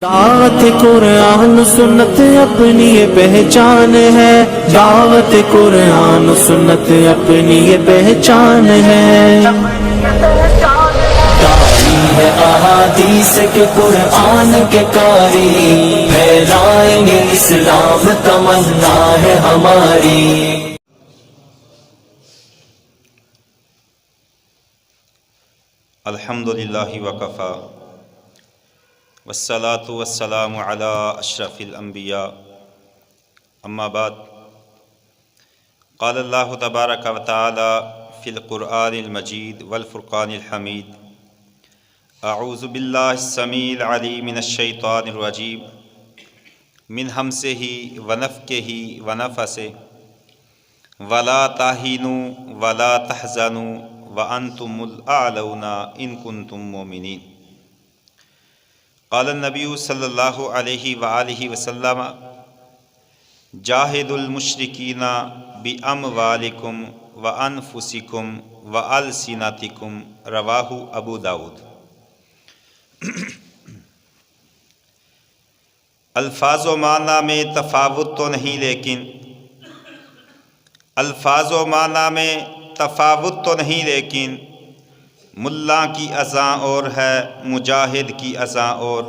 دعوت قرآن سنت اپنی یہ پہچان ہے، دعوت قرآن سنت اپنی یہ پہچان ہے، داعی ہے احادیث کے قرآن کے قاری، پھیلائیں گے اسلام تمنا ہے ہماری۔ الحمدللہ وکفی والصلاة والسلام علی اشرف الانبیاء اما بعد، قال اللہ تبارک و تعالی فی القرآن المجید والفرقان الحمید، اعوذ باللہ السمیع العلیم من الشیطان الرجیم من ہمزہ ونفخہ ونفثہ ولا تہنوا ولا تحزنوا وانتم الاعلون ان کنتم مؤمنین۔ قال النبی صلی اللہ علیہ وآلہ وسلم جاہدوا المشرکین باموالکم وانفسکم والسنتکم، رواہ ابو داود۔ الفاظ و معنی میں تفاوت تو نہیں، لیکن ملا کی اذاں اور ہے، مجاہد کی اذاں اور،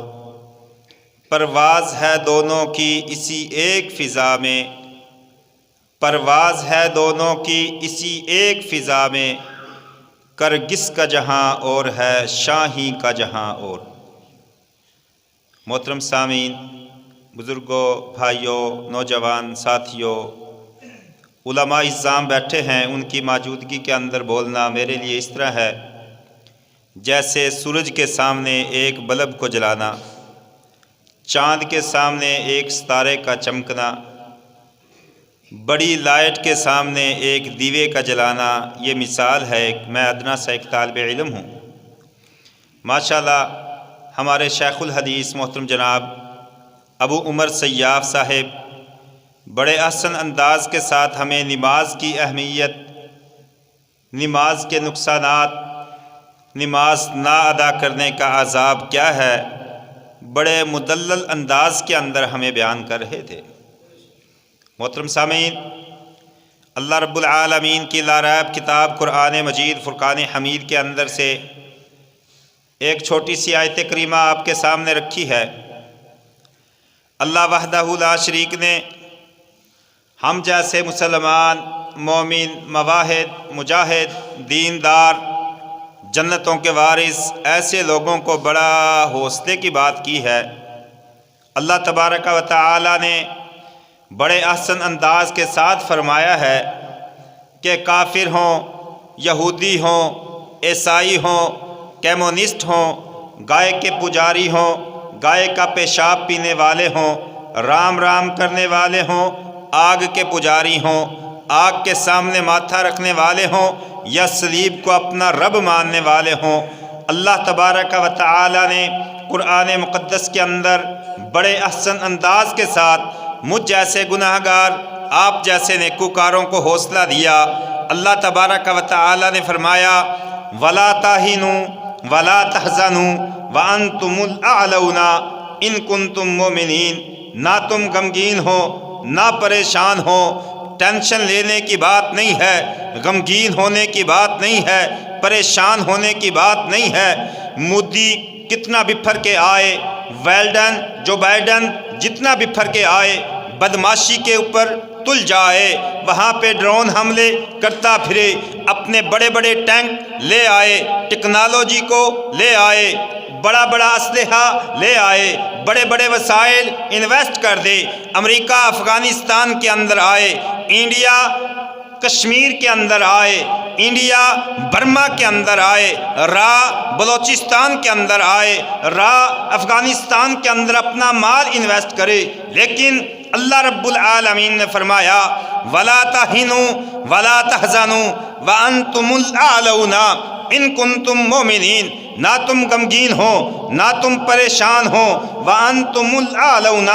پرواز ہے دونوں کی اسی ایک فضا میں، پرواز ہے دونوں کی اسی ایک فضا میں، کرگس کا جہاں اور ہے شاہی کا جہاں اور۔ محترم سامعین، بزرگوں، بھائیوں، نوجوان ساتھیوں، علماء اعظام بیٹھے ہیں، ان کی موجودگی کے اندر بولنا میرے لیے اس طرح ہے جیسے سورج کے سامنے ایک بلب کو جلانا، چاند کے سامنے ایک ستارے کا چمکنا، بڑی لائٹ کے سامنے ایک دیوے کا جلانا۔ یہ مثال ہے، میں ادنا سا ایک طالب علم ہوں۔ ماشاءاللہ ہمارے شیخ الحدیث محترم جناب ابو عمر سیاف صاحب بڑے احسن انداز کے ساتھ ہمیں نماز کی اہمیت، نماز کے نقصانات، نماز نہ ادا کرنے کا عذاب کیا ہے، بڑے مدلل انداز کے اندر ہمیں بیان کر رہے تھے۔ محترم سامعین، اللہ رب العالمین کی لاریب کتاب قرآن مجید فرقان حمید کے اندر سے ایک چھوٹی سی آیت کریمہ آپ کے سامنے رکھی ہے۔ اللہ وحدہ لا شریک نے ہم جیسے مسلمان، مومن، مواحد، مجاہد، دیندار، جنتوں کے وارث ایسے لوگوں کو بڑا حوصلے کی بات کی ہے۔ اللہ تبارک و تعالی نے بڑے احسن انداز کے ساتھ فرمایا ہے کہ کافر ہوں، یہودی ہوں، عیسائی ہوں، کمیونسٹ ہوں، گائے کے پجاری ہوں، گائے کا پیشاب پینے والے ہوں، رام رام کرنے والے ہوں، آگ کے پجاری ہوں، آگ کے سامنے ماتھا رکھنے والے ہوں، یا صلیب کو اپنا رب ماننے والے ہوں، اللہ تبارک و تعالی نے قرآن مقدس کے اندر بڑے احسن انداز کے ساتھ مجھ جیسے گناہگار، آپ جیسے نیکوکاروں کو حوصلہ دیا۔ اللہ تبارک و تعالی نے فرمایا وَلَا تَهِنُوا وَلَا تَحْزَنُوا وَأَنْتُمُ الْأَعْلَوْنَ إِن كُنتُم مُؤْمِنِينَ۔ نہ تم غمگین ہو، نہ پریشان ہو، ٹینشن لینے کی بات نہیں ہے، غمگین ہونے کی بات نہیں ہے، پریشان ہونے کی بات نہیں ہے۔ مودی کتنا بھی پھر کے آئے، ویلڈن، جو بائیڈن جتنا بھی پھر کے آئے، بدماشی کے اوپر تل جائے، وہاں پہ ڈرون حملے کرتا پھرے، اپنے بڑے بڑے ٹینک لے آئے، ٹیکنالوجی کو لے آئے، بڑا بڑا اسلحہ لے آئے، بڑے بڑے وسائل انویسٹ کر دے، امریکہ افغانستان کے اندر آئے، انڈیا کشمیر کے اندر آئے، انڈیا برما کے اندر آئے، بلوچستان کے اندر آئے، افغانستان کے اندر اپنا مال انویسٹ کرے، لیکن اللہ رب العالمین نے فرمایا وَلَا تَهِنُوا وَلَا تَحْزَنُوا وَأَنْتُمُ الْأَعْلَوْنَ إِن كُنتُم مُؤْمِنِينَ۔ نہ تم غمگین ہو، نہ تم پریشان ہو، وَأَنْتُمُ الْأَعْلَوْنَ،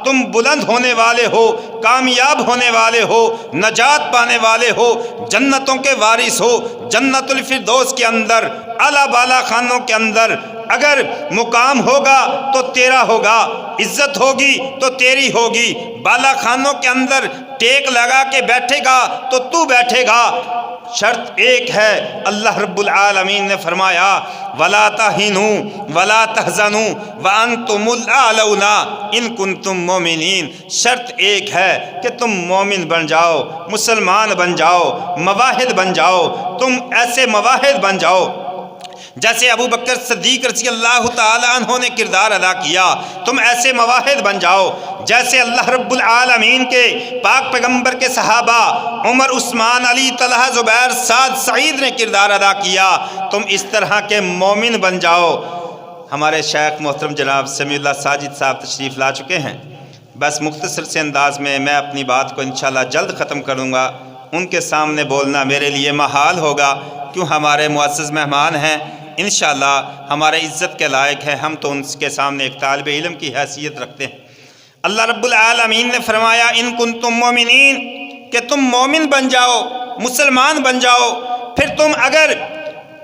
تم بلند ہونے والے ہو، کامیاب ہونے والے ہو، نجات پانے والے ہو، جنتوں کے وارث ہو، جنت الفردوس کے اندر، اعلیٰ بالا خانوں کے اندر اگر مقام ہوگا تو تیرا ہوگا، عزت ہوگی تو تیری ہوگی، بالا خانوں کے اندر ٹیک لگا کے بیٹھے گا تو تو بیٹھے گا۔ شرط ایک ہے، اللہ رب العالمین نے فرمایا وَلَا تَهِنُوا وَلَا تَحْزَنُوا وَأَنْتُمُ الْأَعْلَوْنَ إِن كُنتُم مُؤْمِنِينَ۔ شرط ایک ہے کہ تم مومن بن جاؤ، مسلمان بن جاؤ، مواحد بن جاؤ، تم ایسے مواحد بن جاؤ جیسے ابو بکر صدیق رضی اللہ تعالی عنہ نے کردار ادا کیا، تم ایسے مواحد بن جاؤ جیسے اللہ رب العالمین کے پاک پیغمبر کے صحابہ عمر، عثمان، علی، طلحہ، زبیر، سعد، سعید نے کردار ادا کیا، تم اس طرح کے مومن بن جاؤ۔ ہمارے شیخ محترم جناب سمیع اللہ ساجد صاحب تشریف لا چکے ہیں، بس مختصر سے انداز میں میں اپنی بات کو انشاءاللہ جلد ختم کروں گا۔ ان کے سامنے بولنا میرے لیے محال ہوگا، کیوں ہمارے معزز مہمان ہیں، انشاءاللہ ہمارے عزت کے لائق ہے، ہم تو ان کے سامنے ایک طالب علم کی حیثیت رکھتے ہیں۔ اللہ رب العالمین نے فرمایا ان کنتم مومنین، کہ تم مومن بن جاؤ، مسلمان بن جاؤ، پھر تم اگر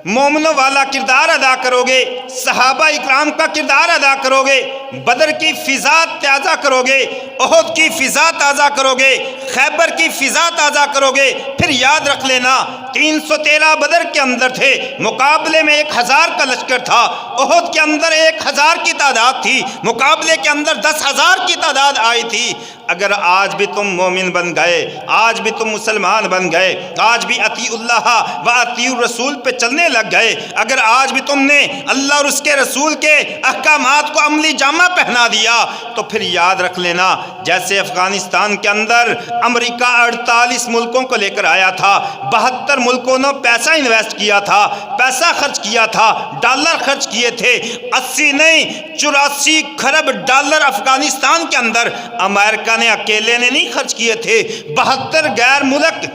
مومنوں والا کردار ادا کرو گے، صحابہ اکرام کا کردار ادا کرو گے، بدر کی فضا تازہ کرو گے، احد کی فضا تازہ کرو گے، خیبر کی فضا تازہ کرو گے، پھر یاد رکھ لینا 313 بدر کے اندر تھے، مقابلے میں 1000 کا لشکر تھا، احد کے اندر 1000 کی تعداد تھی، مقابلے کے اندر 10,000 کی تعداد آئی تھی۔ اگر آج بھی تم مومن بن گئے، آج بھی تم مسلمان بن گئے، آج بھی اطیع اللہ و اطیع الرسول پہ چلنے لگ گئے، اگر آج بھی تم نے اللہ اور اس کے رسول کے احکامات کو عملی جامہ پہنا دیا، تو پھر یاد رکھ لینا جیسے افغانستان کے اندر امریکہ 48 ملکوں کو لے کر آیا تھا، 72 ملکوں نے پیسہ انویسٹ کیا تھا، پیسہ خرچ کیا تھا، ڈالر خرچ کیے تھے، 80 نہیں 84 خرب ڈالر افغانستان کے اندر امریکہ نے اکیلے نے نہیں خرچ کیے تھے، 72 غیر ملک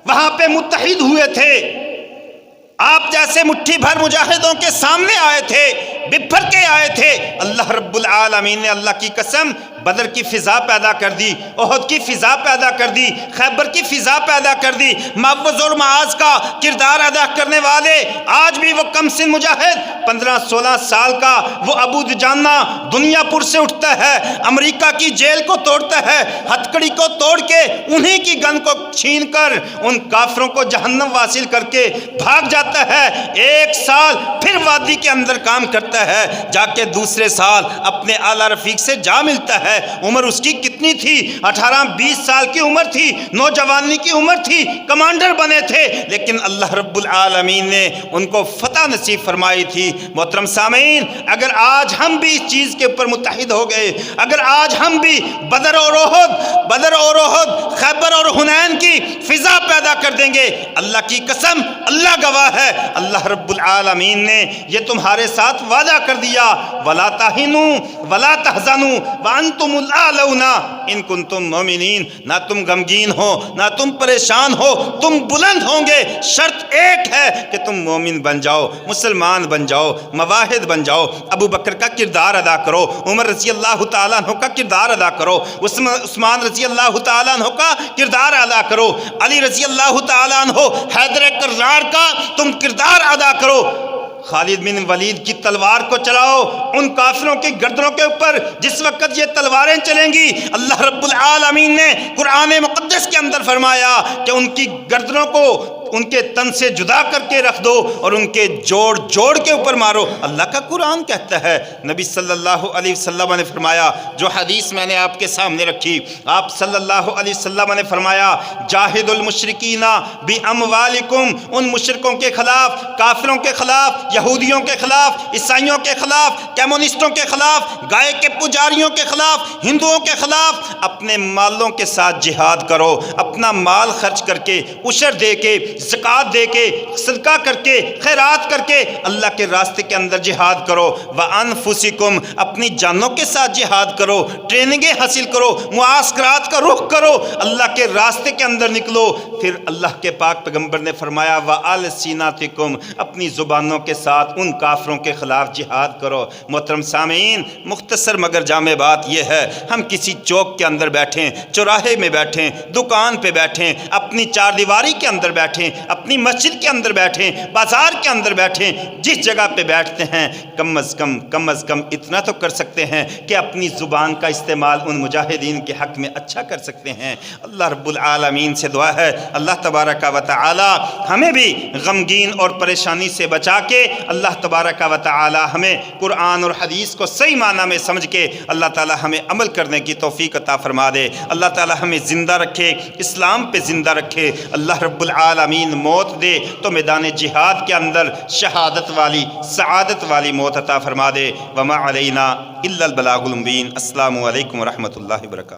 وہاں پہ متحد ہوئے تھے، آپ جیسے مٹھی بھر مجاہدوں کے سامنے آئے تھے، بپھر کے آئے تھے۔ اللہ رب العالمین نے اللہ کی قسم بدر کی فضا پیدا کر دی، احد کی فضا پیدا کر دی، خیبر کی فضا پیدا کر دی۔ معوذ اور معاذ کا کردار ادا کرنے والے آج بھی وہ کم سن مجاہد 15-16 سال کا وہ ابو دجانہ دنیا پور سے اٹھتا ہے، امریکہ کی جیل کو توڑتا ہے، ہتکڑی کو توڑ کے انہی کی گن کو چھین کر ان کافروں کو جہنم واصل کر کے بھاگ جاتا ہے، 1 سال پھر وادی کے اندر کام کرتا ہے، جا کے دوسرے سال اپنے اعلیٰ رفیق سے جا ملتا ہے۔ عمر اس کی کتنی تھی؟ 18-20 سال کی عمر تھی، نوجوانی کی عمر تھی، کمانڈر بنے تھے، لیکن اللہ رب العالمین نے ان کو فتح نصیب فرمائی تھی۔ محترم سامعین، اگر آج ہم بھی اس چیز کے اوپر متحد ہو گئے، اگر آج ہم بھی بدر اور احد، خیبر اور حنین کی فضا پیدا کر دیں گے، اللہ کی قسم، اللہ گواہ ہے، اللہ رب العالمین نے یہ تمہارے ساتھ وعدہ کر دیا وَلَا تَهِنُوا وَلَا تَحْزَنُوا وَأَنْتُمُ الْأَعْلَوْنَ إِن كُنتُم مُؤْمِنِينَ۔ نہ تم غمگین ہو، نہ تم پریشان ہو، تم بلند ہوں گے۔ شرط ایک ہے کہ تم مومن بن جاؤ، مسلمان بن جاؤ، مواحد بن جاؤ، ابو بکر کا کردار ادا کرو، عمر رضی اللہ تعالیٰ عنہ کا کردار ادا کرو، عثمان رضی اللہ تعالیٰ عنہ کا کردار ادا کرو، علی رضی اللہ تعالیٰ عنہ، حیدر کرار کا تم کردار ادا کرو، خالد بن ولید کی تلوار کو چلاؤ ان کافروں کی گردنوں کے اوپر۔ جس وقت یہ تلواریں چلیں گی، اللہ رب العالمین نے قرآن مقدس کے اندر فرمایا کہ ان کی گردنوں کو ان کے تن سے جدا کر کے رکھ دو اور ان کے جوڑ کے اوپر مارو۔ اللہ کا قرآن کہتا ہے، نبی صلی اللہ علیہ وسلم نے فرمایا، جو حدیث میں نے آپ کے سامنے رکھی، آپ صلی اللہ علیہ وسلم نے فرمایا جاہد المشرکین باموالکم، ان مشرکوں کے خلاف، کافروں کے خلاف، یہودیوں کے خلاف، عیسائیوں کے خلاف، کمیونسٹوں کے خلاف، گائے کے پجاریوں کے خلاف، ہندوؤں کے خلاف اپنے مالوں کے ساتھ جہاد کرو، اپنا مال خرچ کر کے، عشر دے کے، زکوٰۃ دے کے، صدقہ کر کے، خیرات کر کے اللہ کے راستے کے اندر جہاد کرو۔ وَأَنفُسِكُمْ، اپنی جانوں کے ساتھ جہاد کرو، ٹریننگیں حاصل کرو، معسکرات کا رخ کرو، اللہ کے راستے کے اندر نکلو۔ پھر اللہ کے پاک پیغمبر نے فرمایا وَأَلْسِنَتِكُمْ، اپنی زبانوں کے ساتھ ان کافروں کے خلاف جہاد کرو۔ محترم سامعین، مختصر مگر جامع بات یہ ہے، ہم کسی چوک کے اندر بیٹھیں، چوراہے میں بیٹھیں، دکان پہ بیٹھیں، اپنی چار دیواری کے اندر بیٹھیں، اپنے اپنی مسجد کے اندر بیٹھیں، بازار کے اندر بیٹھیں، جس جگہ پہ بیٹھتے ہیں کم از کم اتنا تو کر سکتے ہیں کہ اپنی زبان کا استعمال ان مجاہدین کے حق میں اچھا کر سکتے ہیں۔ اللہ رب العالمین سے دعا ہے اللہ تبارک و تعالی ہمیں بھی غمگین اور پریشانی سے بچا کے اللہ تبارک و تعالی ہمیں قرآن اور حدیث کو صحیح معنی میں سمجھ کے اللہ تعالی ہمیں عمل کرنے کی توفیق عطا فرما دے۔ اللہ تعالی ہمیں زندہ رکھے، اسلام پہ زندہ رکھے۔ اللہ رب العالمین موت دے تو میدان جہاد کے اندر شہادت والی، سعادت والی موت عطا فرما دے۔ وما علینا الا البلاغ المبین۔ السلام علیکم ورحمۃ اللہ وبرکاتہ۔